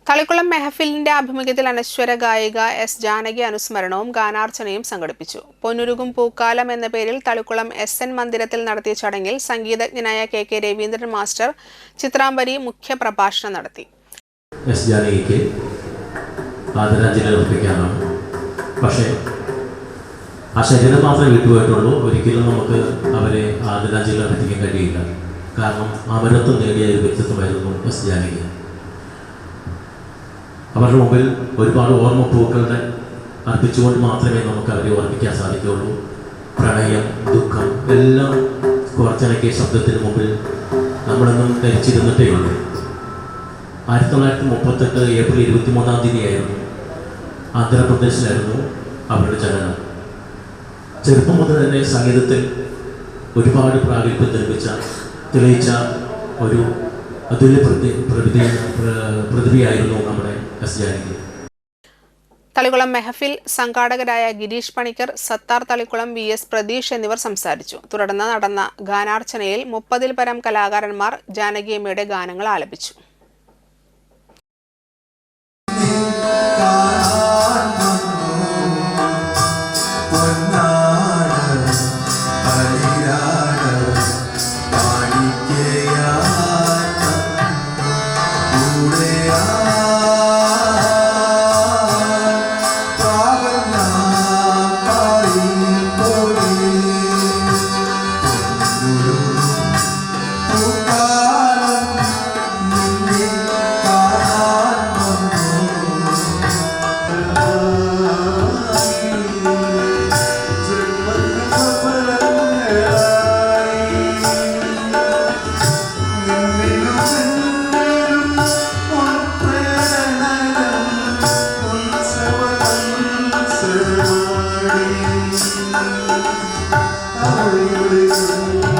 തളിക്കുളം മെഹഫിലിന്റെ ആഭിമുഖ്യത്തിൽ അനശ്വര ഗായിക എസ് ജാനകി അനുസ്മരണവും ഗാനാർച്ചനയും സംഘടിപ്പിച്ചു. പൊന്നുരുകും പൂക്കാലം എന്ന പേരിൽ തളിക്കുളം SN മന്ദിരത്തിൽ നടത്തിയ ചടങ്ങിൽ സംഗീതജ്ഞനായ KK രവീന്ദ്രൻ മാസ്റ്റർ ചിത്രാംബരി മുഖ്യപ്രഭാഷണം നടത്തി. എസ് ജാനകിക്ക് ആദരാഞ്ജലി അർപ്പിക്കാനാണ്. പക്ഷേ ആ ശരീരം മാത്രമേ വിട്ടുപോയിട്ടുള്ളൂ. ഒരിക്കലും നമുക്ക് അവരെ ആദരാഞ്ജലി അർപ്പിക്കാൻ കഴിയില്ല. കാരണം അമരത്വം നേടിയ ഒരു വ്യക്തിത്വമായിരുന്നു എസ് ജാനകി. അവരുടെ മുമ്പിൽ ഒരുപാട് ഓർമ്മപ്പൂക്കളുടെ അർപ്പിച്ചുകൊണ്ട് മാത്രമേ നമുക്ക് അവരെ ഓർമ്മിക്കാൻ സാധിക്കുകയുള്ളൂ. പ്രണയം, ദുഃഖം എല്ലാം കുറച്ചനക്കിയ ശബ്ദത്തിന് മുമ്പിൽ നമ്മളെന്നും ധരിച്ചിരുന്നിട്ടേ ഉള്ളൂ. 1938 ഏപ്രിൽ 23-ാം തീയതിയായിരുന്നു ആന്ധ്രാപ്രദേശിലായിരുന്നു അവരുടെ ജനനം. ചെറുപ്പം മുതൽ തന്നെ സംഗീതത്തിൽ ഒരുപാട് പ്രാഗൽഭ്യം തെളിയിച്ച ഒരു അതുല്യ പ്രതിഭയായിരുന്നു നമ്മുടെ എസ് ജാനകി. തളിക്കുളം മെഹഫിൽ സംഘാടകരായ ഗിരീഷ് പണിക്കർ, സത്താർ തളിക്കുളം, VS പ്രതീഷ് എന്നിവർ സംസാരിച്ചു. തുടർന്ന് നടന്ന ഗാനാർച്ചനയിൽ 30-ൽ പരം കലാകാരന്മാർ ജാനകിയമ്മയുടെ ഗാനങ്ങൾ ആലപിച്ചു. Hallelujah.